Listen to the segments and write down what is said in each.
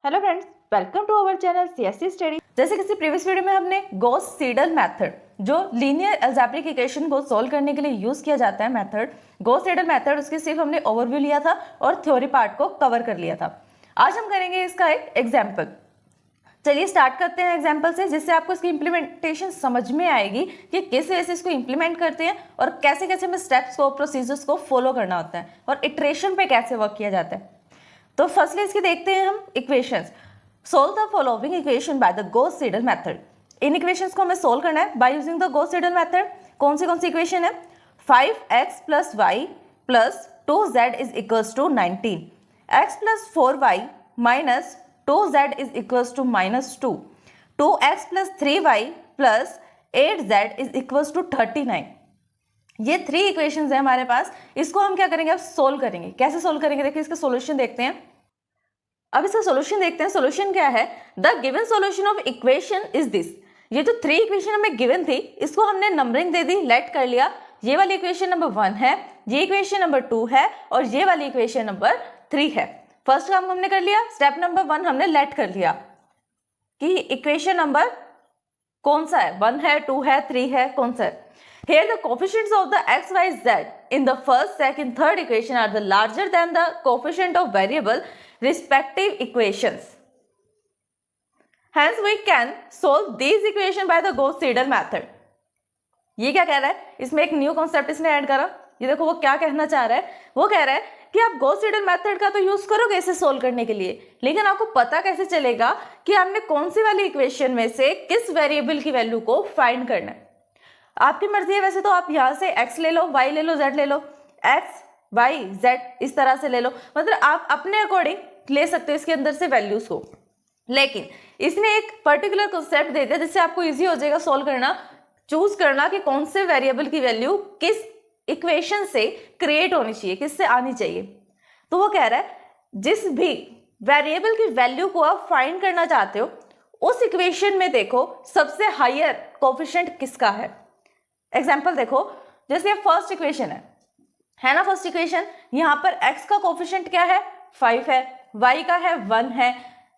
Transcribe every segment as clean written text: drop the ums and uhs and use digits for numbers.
Hello friends, welcome to our channel CSC study. जैसे किसी previous video में हमने गॉस सीडल मेथड, जो लीनियर अलजेब्रिक इक्वेशन को सॉल्व करने के लिए यूज किया जाता है मेथड, गॉस सीडल मेथड, उसकी सिर्फ हमने ओवरव्यू लिया था और थ्योरी पार्ट को कवर कर लिया था। आज हम करेंगे इसका एक एग्जाम्पल। चलिए स्टार्ट करते हैं एग्जाम्पल से, जिससे आपको इसकी इंप्लीमेंटेशन समझ में आएगी कि किस वजह से इसको इंप्लीमेंट करते हैं और कैसे कैसे हमें स्टेप्स को, प्रोसीजर्स को फॉलो करना होता है और इटरेशन पे कैसे वर्क किया जाता है। तो फर्स्टली इसकी देखते हैं हम equations. Solve the following equation by the Gauss Seidel method. इन इक्वेशंस को हमें सोल्व करना है by using the Gauss Seidel method. कौन सी इक्वेशन है? 5x + y + 2z is equals to 19, x + 4y - 2z is equals to -2, 2x + 3y + 8z is equals to 39। ये 3 equations है हमारे पास। इसको हम क्या करेंगे, अब सोल्व करेंगे। कैसे सोल्व करेंगे, देखिए इसका सॉल्यूशन देखते हैं। अब इसका सॉल्यूशन देखते हैं। सॉल्यूशन क्या है? The given solution of equation is this. ये जो 3 इक्वेशन हमें गिवन थी, इसको हमने नंबरिंग दे दी, लेट कर लिया। ये वाली इक्वेशन नंबर 1 है, ये इक्वेशन नंबर 2 है और ये वाली इक्वेशन नंबर 3 है। फर्स्ट काम हमने कर लिया, स्टेप नंबर 1 हमने लेट कर लिया कि इक्वेशन नंबर कौन सा है, 1 है, 2 है, 3 है, कौन सा है। Here the coefficients of the x, y, z in the first, second, third equation are the larger than the coefficient of variable respective equations. Hence we can solve these equation by the Gauss-Seidel method. ये क्या कह रहा है? इसमें एक new concept इसने add करा। ये देखो वो क्या कहना चाह रहा है। वो कह रहा है कि आप गॉस-सीडल मेथड का तो यूज करोगे इसे सोल्व करने के लिए, लेकिन आपको पता कैसे चलेगा कि आपने कौन सी वाली इक्वेशन में से किस वेरिएबल की वैल्यू को फाइंड करना है। आपकी मर्जी है, वैसे तो आप यहाँ से x ले लो, y ले लो, z ले लो, x, y, z इस तरह से ले लो, मतलब आप अपने अकॉर्डिंग ले सकते हो इसके अंदर से वैल्यूज को। लेकिन इसने एक पर्टिकुलर कॉन्सेप्ट दे दिया जिससे आपको इजी हो जाएगा सॉल्व करना, चूज करना कि कौन से वेरिएबल की वैल्यू किस इक्वेशन से क्रिएट होनी चाहिए, किससे आनी चाहिए। तो वो कह रहा है जिस भी वेरिएबल की वैल्यू को आप फाइंड करना चाहते हो, उस इक्वेशन में देखो सबसे हायर कोएफिशिएंट किसका है। एग्जाम्पल देखो, जैसे फर्स्ट इक्वेशन है ना, फर्स्ट इक्वेशन, यहाँ पर x का कोएफिशिएंट क्या है? 5 है, y का है 1 है,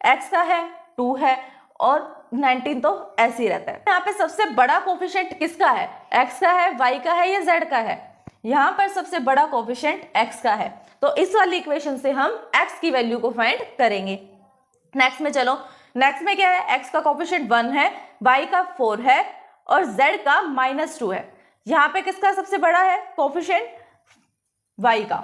x का है 2 है और 19 तो ऐसे ही रहता है। यहाँ पे सबसे बड़ा कोएफिशिएंट किसका है? x का है, y का है या z का है? यहाँ पर सबसे बड़ा कोएफिशिएंट x का है। तो इस वाली इक्वेशन से हम x की वैल्यू को फाइंड करेंगे। नेक्स्ट में चलो, नेक्स्ट में क्या है? x का कोएफिशिएंट 1 है, y का 4 है और z का -2 है। यहाँ पे किसका सबसे बड़ा है कोएफिशिएंट? y का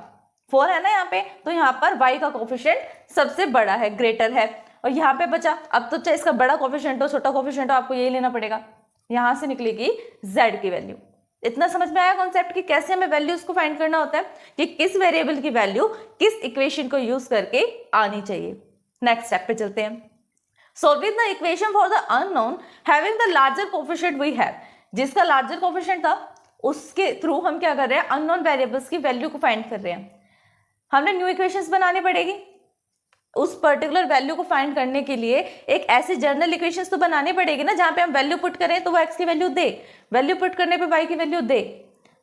4 है ना यहाँ पे, तो यहाँ पर y का कोएफिशिएंट सबसे बड़ा है, ग्रेटर है। और यहाँ पे बचा, अब तो चाहे इसका बड़ा कोएफिशिएंट हो, छोटा कोएफिशिएंट हो, आपको यही लेना पड़ेगा। यहाँ से निकलेगी z की वैल्यू। इतना समझ में आया कॉन्सेप्ट कि कैसे हमें वैल्यूज को फाइंड करना होता है, कि किस वेरिएबल की वैल्यू किस इक्वेशन को यूज करके आनी चाहिए। नेक्स्ट स्टेप पे चलते हैं। Solving the equation for the unknown having the larger coefficient we have, जिसका लार्जर कोएफिशिएंट था उसके थ्रू हम क्या कर रहे हैं, अननोन वेरिएबल्स की वैल्यू को फाइंड कर रहे हैं। हमने न्यू इक्वेशंस बनानी पड़ेगी उस पर्टिकुलर वैल्यू को फाइंड करने के लिए। एक ऐसी जनरल इक्वेशंस तो बनानी पड़ेगी ना जहां पे हम वैल्यू पुट करें तो वो x की वैल्यू दे, वैल्यू पुट करने पे y की वैल्यू दे।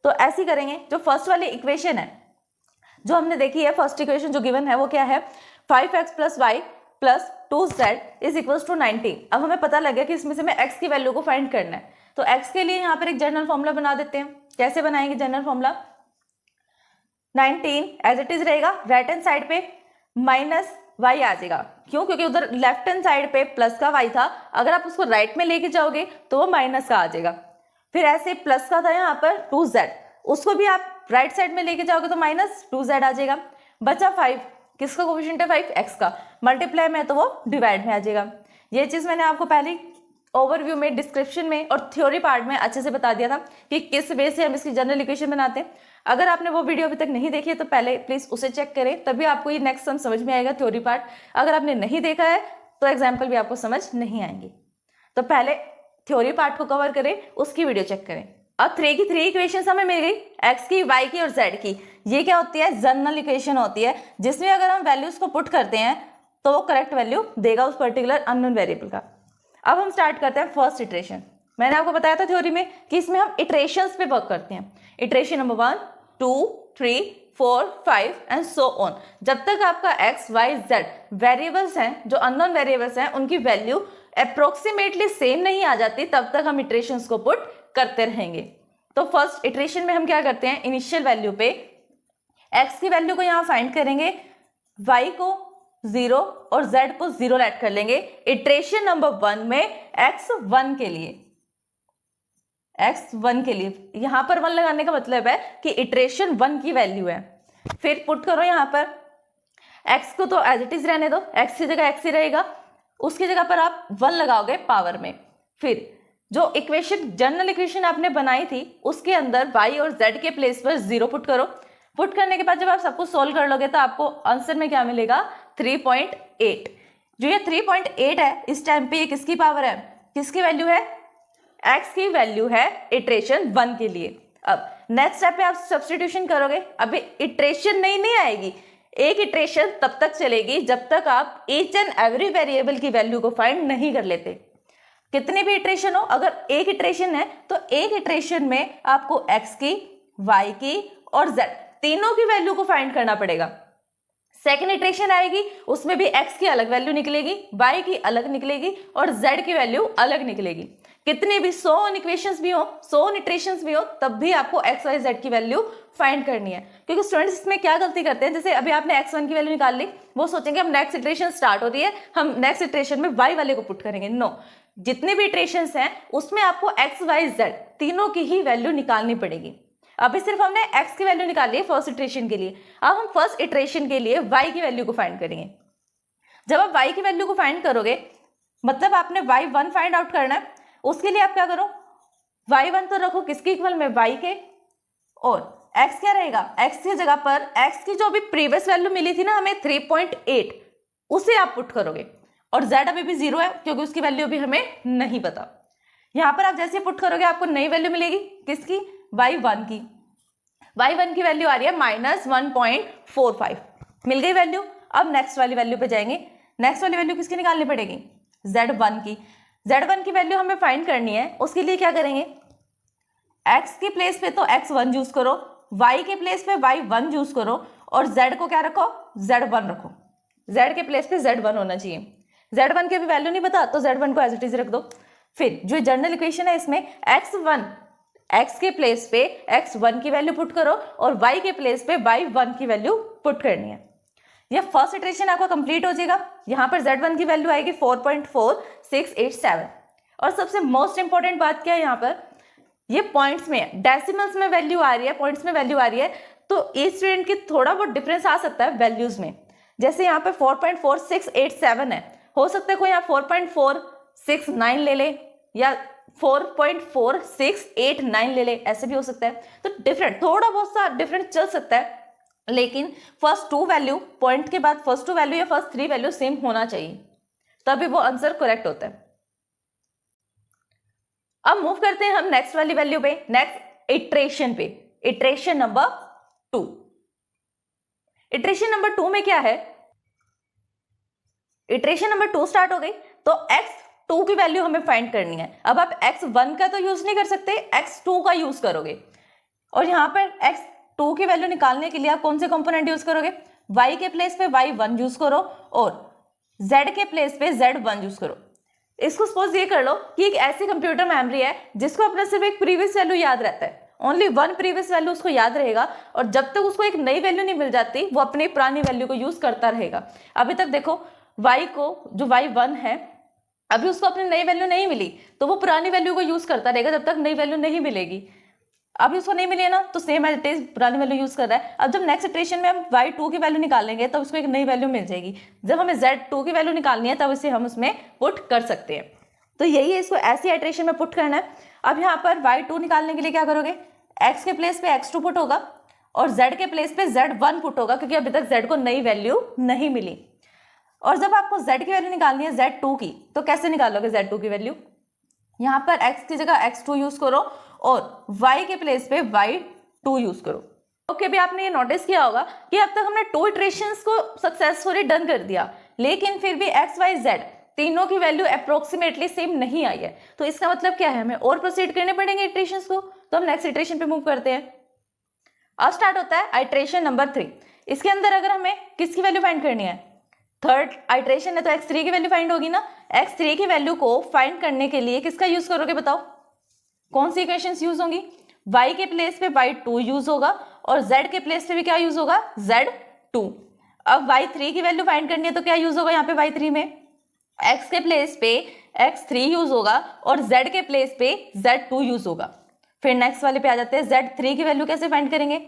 तो ऐसे करेंगे। जो फर्स्ट वाली इक्वेशन है जो हमने देखी है, फर्स्ट इक्वेशन जो गिवन है वो क्या है? 5x + y + 2z is equals to 19। अब हमें पता लग गया कि इसमें से हमें x की वैल्यू को फाइंड करना है। तो x के लिए यहाँ पर एक जनरल फॉर्मूला बना देते हैं। कैसे बनाएंगे general formula? 19 as it is रहेगा, राइट हैंड साइड पे -y आ जाएगा। क्यों? क्योंकि उधर लेफ्ट हैंड साइड पे प्लस का y था, अगर आप उसको राइट में लेके जाओगे तो वो माइनस का आ जाएगा। फिर ऐसे प्लस का था यहाँ पर 2z, उसको भी आप राइट साइड में लेके जाओगे तो -2z आ जाएगा। बचा 5, किसका कोएफिशिएंट है? 5, x का। मल्टीप्लाई में तो वो डिवाइड में आ जाएगा। ये चीज मैंने आपको पहले ओवरव्यू में, डिस्क्रिप्शन में और थ्योरी पार्ट में अच्छे से बता दिया था कि किस वे से हम इसकी जनरल इक्वेशन बनाते हैं। अगर आपने वो वीडियो अभी तक नहीं देखी है तो पहले प्लीज उसे चेक करें, तभी आपको ये नेक्स्ट सम समझ में आएगा, थ्योरी पार्ट। अगर आपने नहीं देखा है तो एग्जाम्पल भी आपको समझ नहीं आएंगे। तो पहले थ्योरी पार्ट को कवर करें, उसकी वीडियो चेक करें। अब 3 की 3 इक्वेशन हमें मिल गई, x की, y की और z की। ये क्या होती है? जनरल इक्वेशन होती है, जिसमें अगर हम वैल्यूज को पुट करते हैं तो वो करेक्ट वैल्यू देगा उस पर्टिकुलर अननोन वेरिएबल का। अब हम स्टार्ट करते हैं फर्स्ट इटरेशन। मैंने आपको बताया था थ्योरी में कि इसमें हम इटरेशंस पे वर्क करते हैं। Iteration number 1, 2, 3, 4, 5 and so on. जब तक आपका x, y, z वेरिएबल्स हैं, जो अननोन वेरिएबल्स हैं, उनकी वैल्यू अप्रोक्सीमेटली सेम नहीं आ जाती, तब तक हम इटरेशंस को पुट करते रहेंगे। तो फर्स्ट इटरेशन में हम क्या करते हैं, इनिशियल वैल्यू पे x की वैल्यू को यहाँ फाइंड करेंगे, y को 0 और z को 0 ऐड कर लेंगे। इटरेशन नंबर 1 में x1 के लिए, x1 के लिए यहां पर 1 लगाने का मतलब है कि इटरेशन 1 की वैल्यू है। फिर पुट करो यहां पर, x को तो एज इट इज रहने दो, x की जगह x ही रहेगा, उसकी जगह पर आप 1 लगाओगे पावर में। फिर जो इक्वेशन, जनरल इक्वेशन आपने बनाई थी, उसके अंदर y और z के प्लेस पर 0 पुट करो। पुट करने के बाद जब आप सब कुछ सोल्व कर लोगे तो आपको आंसर में क्या मिलेगा, 3.8। जो ये 3.8 है, इस टाइम पे ये किसकी पावर है, किसकी वैल्यू है, x की वैल्यू है इटरेशन 1 के लिए। अब नेक्स्ट स्टेप पे आप सब्स्टिट्यूशन करोगे। अभी इटरेशन नहीं आएगी, एक इटरेशन तब तक चलेगी जब तक आप ईच एंड एवरी वेरिएबल की वैल्यू को फाइंड नहीं कर लेते। कितने भी इटरेशन हो, अगर एक इटरेशन है तो एक इटरेशन में आपको x की, y की और z तीनों की वैल्यू को फाइंड करना पड़ेगा। सेकेंड इटरेशन आएगी, उसमें भी x की अलग वैल्यू निकलेगी, y की अलग निकलेगी और z की वैल्यू अलग निकलेगी। कितने भी 100 इक्वेशंस भी हो, 100 इटरेशंस भी हो, तब भी आपको x, y, z की वैल्यू फाइंड करनी है। क्योंकि स्टूडेंट्स इसमें क्या गलती करते हैं, जैसे अभी आपने x1 की वैल्यू निकाल ली, वो सोचेंगे हम नेक्स्ट इटरेशन स्टार्ट हो रही है, हम नेक्स्ट इटरेशन में y वाले को पुट करेंगे। नो, जितने भी इटरेशंस हैं उसमें आपको x, y, z तीनों की ही वैल्यू निकालनी पड़ेगी। अभी सिर्फ हमने x की वैल्यू निकाली है फर्स्ट इटरेशन के लिए, अब हम फर्स्ट इटरेशन के लिए y की वैल्यू को फाइंड करेंगे। जब आप y की वैल्यू को फाइंड करोगे, मतलब आपने y1 फाइंड आउट करना है, उसके लिए आप क्या करो, y1 तो रखो किसके इक्वल में, y के, और x क्या रहेगा, x की जगह पर x की जो अभी प्रीवियस वैल्यू मिली थी ना हमें 3.8, उसे आप पुट करोगे। और z अभी भी 0 है क्योंकि उसकी वैल्यू अभी हमें नहीं पता। यहां पर आप जैसे पुट करोगे आपको नई वैल्यू मिलेगी, किसकी, y1 की। y1 की वैल्यू आ रही है -1.45, मिल गई वैल्यू। अब नेक्स्ट वाली वैल्यू पे जाएंगे, नेक्स्ट वाली वैल्यू किसकी निकालनी पड़ेगी, z1 की। z1 की वैल्यू हमें फाइंड करनी है, उसके लिए क्या करेंगे, x की प्लेस पे तो x1 यूज करो, y के प्लेस पे y1 यूज करो और z को क्या रखो, z1 रखो। z के प्लेस पे z1 होना चाहिए। z1 की भी वैल्यू नहीं पता तो z1 को एज इट इज रख दो। फिर जो जनरल इक्वेशन है इसमें x के प्लेस पे x1 की वैल्यू पुट करो और y के प्लेस पे y1 की वैल्यू पुट करनी है। यह फर्स्ट इटरेशन आपका कंप्लीट हो जाएगा। यहां पर z1 की वैल्यू आएगी 4.4687। और सबसे मोस्ट इंपॉर्टेंट बात क्या है, यहाँ पर ये पॉइंट्स में है, डेसिमल्स में वैल्यू आ रही है, पॉइंट्स में वैल्यू आ रही है, तो इस स्टूडेंट की थोड़ा बहुत डिफरेंस आ सकता है वैल्यूज में। जैसे यहाँ पे 4.4687 है, हो सकता है कोई यहाँ 4.469 ले ले या 4.4689 ले ले, ऐसे भी हो सकता है। तो डिफरेंट, थोड़ा बहुत सा डिफरेंट चल सकता है, लेकिन फर्स्ट 2 वैल्यू, पॉइंट के बाद फर्स्ट 2 वैल्यू या फर्स्ट 3 वैल्यू सेम होना चाहिए, तभी वो आंसर करेक्ट होता है। अब मूव करते हैं हम नेक्स्ट वाली वैल्यू पे, नेक्स्ट इटरेशन पे, इटरेशन नंबर 2। इटरेशन नंबर 2 में क्या है, इटरेशन नंबर 2 स्टार्ट हो गई तो x2 की वैल्यू हमें फाइंड करनी है। अब आप x1 का तो यूज नहीं कर सकते, x2 का यूज करोगे। और यहां पर x2 की वैल्यू निकालने के लिए आप कौन से कंपोनेंट यूज करोगे, y के प्लेस पे y1 यूज करो और z के प्लेस पे z1 यूज करो। इसको सपोज ये कर लो कि एक ऐसी कंप्यूटर मेमोरी है जिसको अपना सिर्फ एक प्रीवियस वैल्यू याद रहता है, ओनली वन प्रीवियस वैल्यू उसको याद रहेगा, और जब तक उसको एक नई वैल्यू नहीं मिल जाती वो अपनी पुरानी वैल्यू को यूज करता रहेगा। अभी तक देखो y को, जो y1 है, अभी उसको अपनी नई वैल्यू नहीं मिली तो वो पुरानी वैल्यू को यूज करता रहेगा जब तक नई वैल्यू नहीं मिलेगी। अभी उसको नहीं मिली है ना, तो सेम एज इट इज पुरानी वैल्यू यूज कर रहा है। अब जब नेक्स्ट इटरेशन में हम y2 की वैल्यू निकालेंगे तब उसको एक नई वैल्यू मिल जाएगी। जब हमें z2 की वैल्यू निकालनी है तब इसे हम उसमें पुट कर सकते हैं। तो यही है, इसको ऐसी इटरेशन में पुट करना है। अब यहाँ पर y2 निकालने के लिए क्या करोगे, x के प्लेस पे x2 पुट होगा और z के प्लेस पे z1 पुट होगा, क्योंकि अभी तक z को नई वैल्यू नहीं मिली। और जब आपको z की वैल्यू निकालनी है z2 की, तो कैसे निकालोगे z2 की वैल्यू, यहाँ पर x की जगह x2 यूज करो और y के प्लेस पे y2 यूज करो। ओके, भी आपने ये नोटिस किया होगा कि अब तक हमने 2 इटरेशंस को सक्सेसफुली डन कर दिया, लेकिन फिर भी x, y, z तीनों की वैल्यू अप्रोक्सीमेटली सेम नहीं आई है। तो इसका मतलब क्या है, हमें और प्रोसीड करने पड़ेंगे इटरेशंस को। तो हम नेक्स्ट इटरेशन पे मूव करते हैं। अब स्टार्ट होता है आइट्रेशन नंबर 3। इसके अंदर अगर हमें किसकी वैल्यू फाइंड करनी है, थर्ड आइट्रेशन है तो x3 की वैल्यू फाइंड होगी ना। x3 की वैल्यू को फाइंड करने के लिए किसका यूज करोगे बताओ, कौन सी इक्वेशंस यूज होंगी, y के प्लेस पे y2 यूज होगा और z के प्लेस पे भी क्या यूज होगा, z2। अब y3 की वैल्यू फाइंड करनी है तो क्या यूज होगा यहाँ पे y3 में, x के प्लेस पे x3 यूज होगा और z के प्लेस पे z2 यूज होगा। फिर नेक्स्ट वाले पे आ जाते हैं, z3 की वैल्यू कैसे फाइंड करेंगे,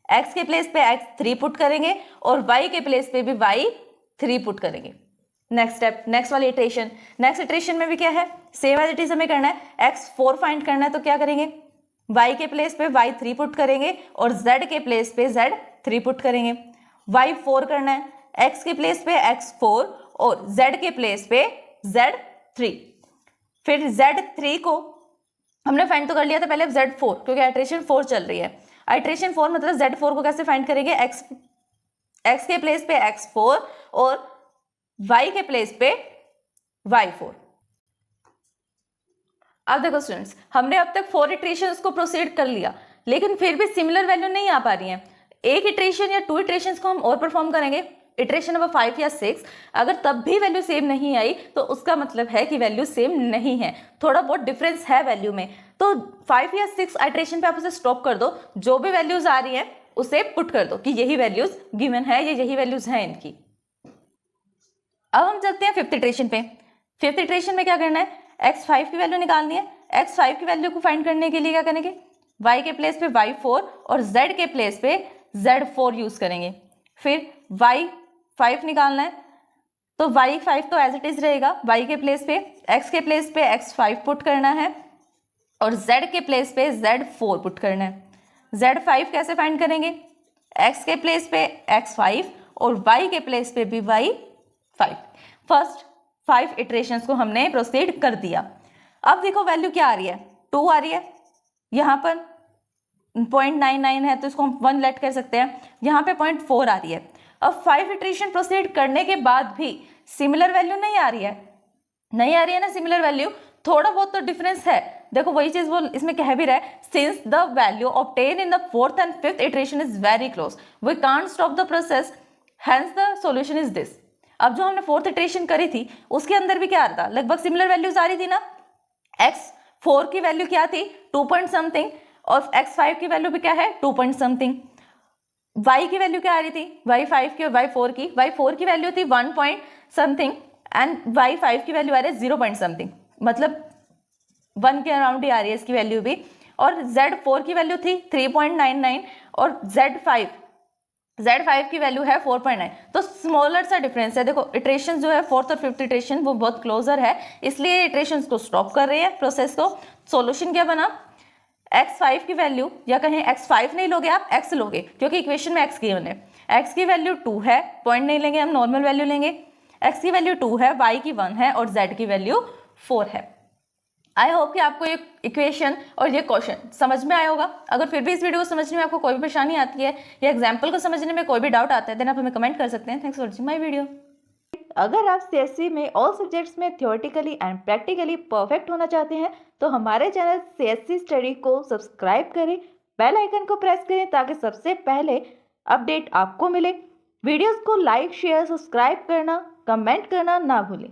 x के प्लेस पे x3 पुट करेंगे और y के प्लेस पे भी y3 पुट करेंगे। नेक्स्ट स्टेप, नेक्स्ट वाली इटरेशन, नेक्स्ट इटरेशन में भी क्या है, सेम एज इट इज हमें करना है, x4 फाइंड करना है तो क्या करेंगे, y के प्लेस पे y3 पुट करेंगे और z के प्लेस पे z3 पुट करेंगे। y4 करना है, x के प्लेस पे x4 और z के प्लेस पे z3। फिर z3 को हमने फाइंड तो कर लिया था पहले, अब z4 क्योंकि आइट्रेशन 4 चल रही है। आइट्रेशन 4 मतलब z4 को कैसे फाइंड करेंगे, x के प्लेस पे x4 और y के प्लेस पे y4। अब देखो स्टूडेंट्स, हमने अब तक 4 इटरेशंस को प्रोसीड कर लिया, लेकिन फिर भी सिमिलर वैल्यू नहीं आ पा रही है। एक इटरेशन या 2 इटरेशंस को हम और परफॉर्म करेंगे, इटरेशन नंबर 5 या 6, अगर तब भी वैल्यू सेम नहीं आई तो उसका मतलब है कि वैल्यू सेम नहीं है, थोड़ा बहुत डिफरेंस है वैल्यू में। तो 5 या 6 आइट्रेशन पे आप उसे स्टॉप कर दो, जो भी वैल्यूज आ रही है उसे पुट कर दो कि यही वैल्यूज गिवन है, ये यही वैल्यूज हैं इनकी। अब हम चलते हैं 5th इटरेशन पे। 5th इटरेशन में क्या करना है, x5 की वैल्यू निकालनी है। x5 की वैल्यू को फाइंड करने के लिए क्या करेंगे, y के प्लेस पे y4 और z के प्लेस पे z4 यूज करेंगे। फिर y5 निकालना है तो y5 तो एज इट इज रहेगा, y के प्लेस पे x के प्लेस पे x5 पुट करना है और z के प्लेस पे z4 पुट करना है। z5 कैसे फाइंड करेंगे, x के प्लेस पे x5 और y के प्लेस पे भी y5। फर्स्ट 5 इटरेशंस को हमने प्रोसीड कर दिया। अब देखो वैल्यू क्या आ रही है, 2 आ रही है, यहाँ पर 0.99 है तो इसको हम 1 लेट कर सकते हैं, यहाँ पे 0.4 आ रही है। अब 5 इटरेशन प्रोसीड करने के बाद भी सिमिलर वैल्यू नहीं आ रही है ना सिमिलर वैल्यू, थोड़ा बहुत तो डिफरेंस है। देखो वही चीज वो इसमें कह भी रहा है, since the value obtain in the 4th and 5th iteration is very close we can't stop the process hence the solution is this. अब जो हमने 4th इटरेशन करी थी उसके अंदर भी क्या आ रहा था, लगभग सिमिलर वैल्यूज आ रही थी ना। x4 की वैल्यू क्या थी 2 पॉइंट समथिंग और x5 की वैल्यू भी क्या है 2 पॉइंट समथिंग। y की वैल्यू क्या आ रही थी, y5 की और y4 की वैल्यू थी 1 पॉइंट समथिंग एंड y5 की वैल्यू आ रही है 0 पॉइंट समथिंग, मतलब 1 के अराउंड ही आ रही है इसकी वैल्यू भी। और z4 की वैल्यू थी 3.99 और z5 की वैल्यू है 4.9, तो स्मॉलर सा डिफरेंस है। देखो इटरेशन जो है 4th और 5th इटरेशन वो बहुत क्लोजर है, इसलिए इटरेशंस को स्टॉप कर रहे हैं प्रोसेस को। सॉल्यूशन क्या बना, x5 की वैल्यू या कहें x5 नहीं लोगे आप x लोगे क्योंकि इक्वेशन में x गिवन है, x की वैल्यू 2 है, पॉइंट नहीं लेंगे हम, नॉर्मल वैल्यू लेंगे। x की वैल्यू 2 है, y की 1 है और z की वैल्यू 4 है। आई होप कि आपको ये इक्वेशन और ये क्वेश्चन समझ में आया होगा। अगर फिर भी इस वीडियो को समझने में आपको कोई भी परेशानी आती है या एग्जाम्पल को समझने में कोई भी डाउट आता है देन आप हमें कमेंट कर सकते हैं। Thanks for watching my video. अगर आप CSC में ऑल सब्जेक्ट्स में थियोरेटिकली एंड प्रैक्टिकली परफेक्ट होना चाहते हैं तो हमारे चैनल CSC स्टडी को सब्सक्राइब करें, बेल आइकन को प्रेस करें ताकि सबसे पहले अपडेट आपको मिले। वीडियोस को लाइक शेयर सब्सक्राइब करना कमेंट करना ना भूलें।